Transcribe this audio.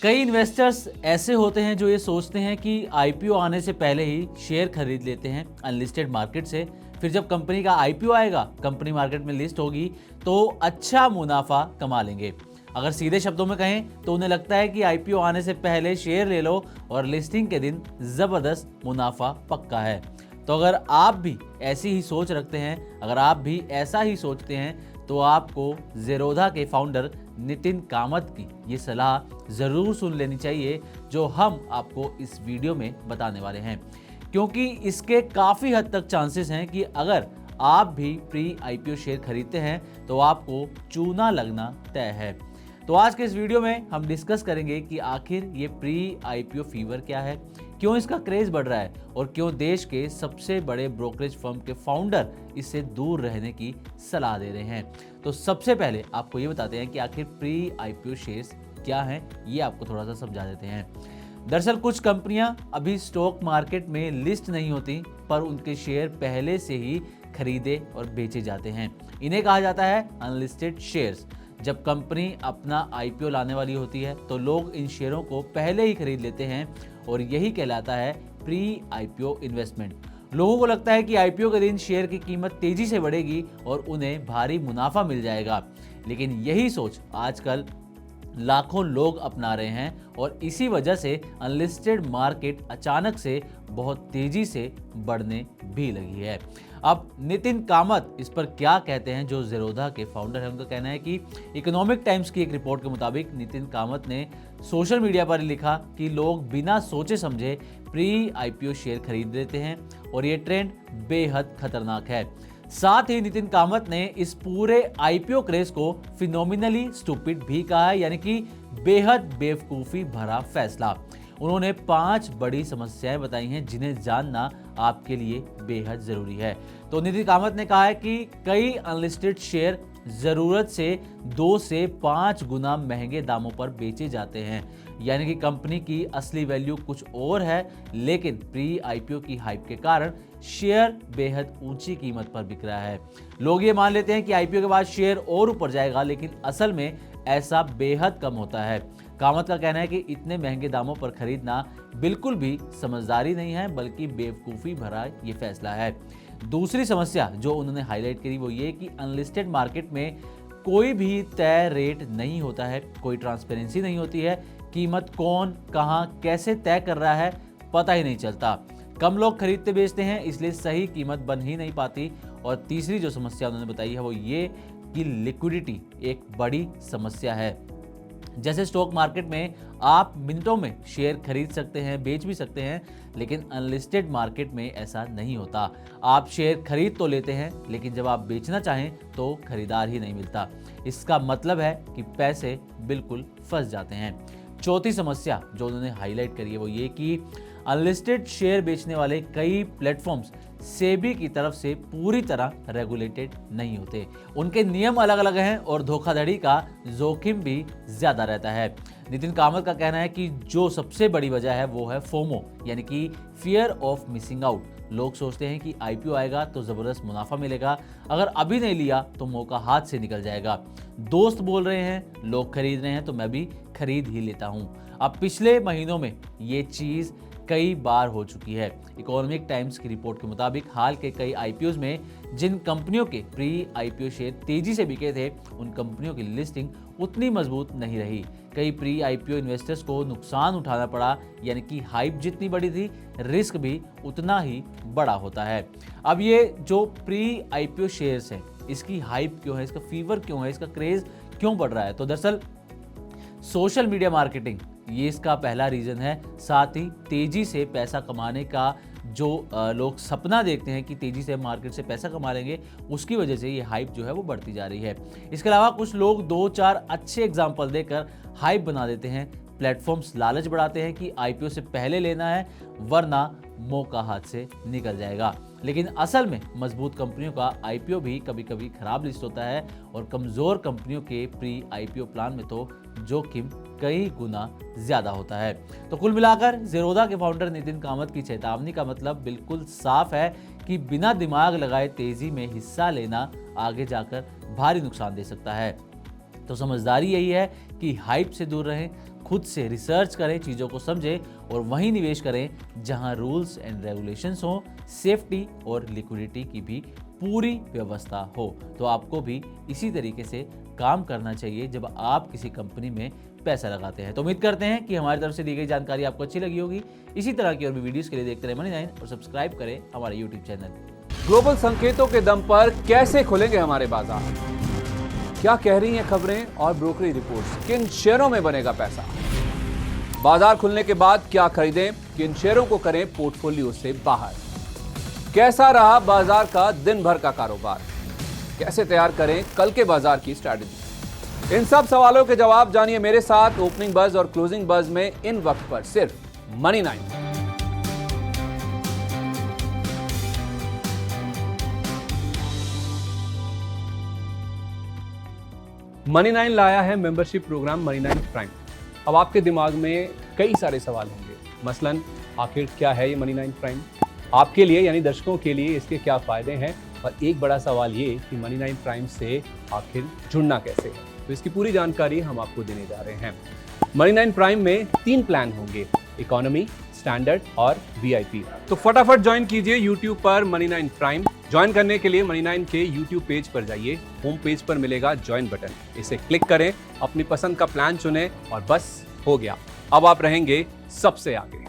कई इन्वेस्टर्स ऐसे होते हैं जो ये सोचते हैं कि आईपीओ आने से पहले ही शेयर खरीद लेते हैं अनलिस्टेड मार्केट से। फिर जब कंपनी का आईपीओ आएगा, कंपनी मार्केट में लिस्ट होगी तो अच्छा मुनाफा कमा लेंगे। अगर सीधे शब्दों में कहें तो उन्हें लगता है कि आईपीओ आने से पहले शेयर ले लो और लिस्टिंग के दिन जबरदस्त मुनाफा पक्का है। तो अगर आप भी ऐसी ही सोच रखते हैं, अगर आप भी ऐसा ही सोचते हैं, तो आपको ज़ेरोधा के फाउंडर नितिन कामत की ये सलाह ज़रूर सुन लेनी चाहिए जो हम आपको इस वीडियो में बताने वाले हैं, क्योंकि इसके काफ़ी हद तक चांसेस हैं कि अगर आप भी प्री आईपीओ शेयर खरीदते हैं तो आपको चूना लगना तय है। तो आज के इस वीडियो में हम डिस्कस करेंगे कि आखिर ये प्री आईपीओ फीवर क्या है, क्यों इसका क्रेज बढ़ रहा है और क्यों देश के सबसे बड़े ब्रोकरेज फर्म के फाउंडर इससे दूर रहने की सलाह दे रहे हैं। तो सबसे पहले आपको ये बताते हैं कि आखिर प्री आईपीओ शेयर्स क्या हैं, ये आपको थोड़ा सा समझा देते हैं। दरअसल कुछ कंपनियां अभी स्टॉक मार्केट में लिस्ट नहीं होती, पर उनके शेयर पहले से ही खरीदे और बेचे जाते हैं। इन्हें कहा जाता है अनलिस्टेड शेयर्स। जब कंपनी अपना आईपीओ लाने वाली होती है तो लोग इन शेयरों को पहले ही खरीद लेते हैं और यही कहलाता है प्री आईपीओ इन्वेस्टमेंट। लोगों को लगता है कि आईपीओ के दिन शेयर की कीमत तेजी से बढ़ेगी और उन्हें भारी मुनाफा मिल जाएगा, लेकिन यही सोच आजकल लाखों लोग अपना रहे हैं और इसी वजह से अनलिस्टेड मार्केट अचानक से बहुत तेजी से बढ़ने भी लगी है। अब नितिन कामत इस पर क्या कहते हैं, जो ज़ेरोधा के फाउंडर हैं। उनका कहना है कि इकोनॉमिक टाइम्स की एक रिपोर्ट के मुताबिक नितिन कामत ने सोशल मीडिया पर लिखा कि लोग बिना सोचे समझे प्री आईपीओ शेयर खरीद लेते हैं और ये ट्रेंड बेहद खतरनाक है। साथ ही नितिन कामत ने इस पूरे आईपीओ क्रेज को फिनोमिनली स्टूपिड भी कहा है, यानी कि बेहद बेवकूफ़ी भरा फैसला। उन्होंने 5 बड़ी समस्याएं बताई हैं जिन्हें जानना आपके लिए बेहद ज़रूरी है। तो नितिन कामत ने कहा है कि कई अनलिस्टेड शेयर ज़रूरत से 2 से 5 गुना महंगे दामों पर बेचे जाते हैं, यानी कि कंपनी की असली वैल्यू कुछ और है, लेकिन प्री आईपीओ की हाइप के कारण शेयर बेहद ऊंची कीमत पर बिक रहा है। लोग ये मान लेते हैं कि आईपीओ के बाद शेयर और ऊपर जाएगा, लेकिन असल में ऐसा बेहद कम होता है। कामत का कहना है कि इतने महंगे दामों पर खरीदना बिल्कुल भी समझदारी नहीं है, बल्कि बेवकूफ़ी भरा ये फैसला है। दूसरी समस्या जो उन्होंने हाईलाइट करी वो ये कि अनलिस्टेड मार्केट में कोई भी तय रेट नहीं होता है, कोई ट्रांसपेरेंसी नहीं होती है। कीमत कौन, कहां, कैसे तय कर रहा है पता ही नहीं चलता। कम लोग खरीदते बेचते हैं, इसलिए सही कीमत बन ही नहीं पाती। और तीसरी जो समस्या उन्होंने बताई है वो ये कि लिक्विडिटी एक बड़ी समस्या है। जैसे स्टॉक मार्केट में आप मिनटों में शेयर खरीद सकते हैं, बेच भी सकते हैं, लेकिन अनलिस्टेड मार्केट में ऐसा नहीं होता। आप शेयर खरीद तो लेते हैं, लेकिन जब आप बेचना चाहें तो खरीदार ही नहीं मिलता। इसका मतलब है कि पैसे बिल्कुल फंस जाते हैं। चौथी समस्या जो उन्होंने हाईलाइट करी है वो ये कि अनलिस्टेड शेयर बेचने वाले कई प्लेटफॉर्म्स सेबी की तरफ से पूरी तरह रेगुलेटेड नहीं होते। उनके नियम अलग अलग हैं और धोखाधड़ी का जोखिम भी ज्यादा रहता है। नितिन कामत का कहना है कि जो सबसे बड़ी वजह है वो है फोमो, यानी कि फियर ऑफ मिसिंग आउट। लोग सोचते हैं कि आईपीओ आएगा तो जबरदस्त मुनाफा मिलेगा, अगर अभी नहीं लिया तो मौका हाथ से निकल जाएगा। दोस्त बोल रहे हैं, लोग खरीद रहे हैं तो मैं भी खरीद ही लेता हूं। अब पिछले महीनों में ये चीज कई बार हो चुकी है। इकोनॉमिक टाइम्स की रिपोर्ट के मुताबिक हाल के कई आईपीओज में जिन कंपनियों के प्री आईपीओ शेयर तेजी से बिके थे, उन कंपनियों की लिस्टिंग उतनी मजबूत नहीं रही। कई प्री आईपीओ इन्वेस्टर्स को नुकसान उठाना पड़ा, यानी कि हाइप जितनी बड़ी थी, रिस्क भी उतना ही बड़ा होता है। अब ये जो प्री आईपीओ शेयर्स हैं, इसकी हाइप क्यों है, इसका फीवर क्यों है, इसका क्रेज क्यों बढ़ रहा है? तो दरअसल सोशल मीडिया मार्केटिंग ये इसका पहला रीज़न है। साथ ही तेज़ी से पैसा कमाने का जो लोग सपना देखते हैं कि तेज़ी से मार्केट से पैसा कमा लेंगे, उसकी वजह से ये हाइप जो है वो बढ़ती जा रही है। इसके अलावा कुछ लोग 2-4 अच्छे एग्जाम्पल देकर हाइप बना देते हैं। प्लेटफॉर्म्स लालच बढ़ाते हैं कि आईपीओ से पहले लेना है, वरना मौका हाथ से निकल जाएगा। लेकिन असल में मजबूत कंपनियों का आईपीओ भी कभी कभी खराब लिस्ट होता है और कमज़ोर कंपनियों के प्री आईपीओ प्लान में तो जोखिम कई गुना ज़्यादा होता है। तो कुल मिलाकर ज़ेरोधा के फाउंडर नितिन कामत की चेतावनी का मतलब बिल्कुल साफ है कि बिना दिमाग लगाए तेज़ी में हिस्सा लेना आगे जाकर भारी नुकसान दे सकता है। तो समझदारी यही है कि हाइप से दूर रहें, खुद से रिसर्च करें, चीज़ों को समझें और वहीं निवेश करें जहां रूल्स एंड रेगुलेशंस हो, सेफ्टी और लिक्विडिटी की भी पूरी व्यवस्था हो। तो आपको भी इसी तरीके से काम करना चाहिए जब आप किसी कंपनी में पैसा लगाते हैं। तो उम्मीद करते हैं कि हमारी तरफ से दी गई जानकारी आपको अच्छी लगी होगी। इसी तरह की और भी वीडियोस के लिए देखते रहें Money9 और सब्सक्राइब करें हमारे यूट्यूब चैनल। ग्लोबल संकेतों के दम पर कैसे खुलेंगे हमारे बाजार? क्या कह रही हैं खबरें और ब्रोकरेज रिपोर्ट्स? किन शेयरों में बनेगा पैसा? बाजार खुलने के बाद क्या खरीदें? किन शेयरों को करें पोर्टफोलियो से बाहर? कैसा रहा बाजार का दिन भर का कारोबार? कैसे तैयार करें कल के बाजार की स्ट्रैटेजी? इन सब सवालों के जवाब जानिए मेरे साथ ओपनिंग बज और क्लोजिंग बज में इन वक्त पर सिर्फ Money9। Money9 लाया है मेंबरशिप प्रोग्राम Money9 प्राइम। अब आपके दिमाग में कई सारे सवाल होंगे, मसलन आखिर क्या है ये Money9 प्राइम, आपके लिए यानी दर्शकों के लिए इसके क्या फायदे हैं, और एक बड़ा सवाल ये कि Money9 प्राइम से आखिर जुड़ना कैसे है। तो इसकी पूरी जानकारी हम आपको देने जा रहे हैं। Money9 प्राइम में 3 प्लान होंगे, इकोनॉमी, स्टैंडर्ड और VIP। तो फटाफट ज्वाइन कीजिए YouTube पर Money9 प्राइम। ज्वाइन करने के लिए Money9 के YouTube पेज पर जाइए, होम पेज पर मिलेगा ज्वाइन बटन, इसे क्लिक करें, अपनी पसंद का प्लान चुनें और बस हो गया, अब आप रहेंगे सबसे आगे।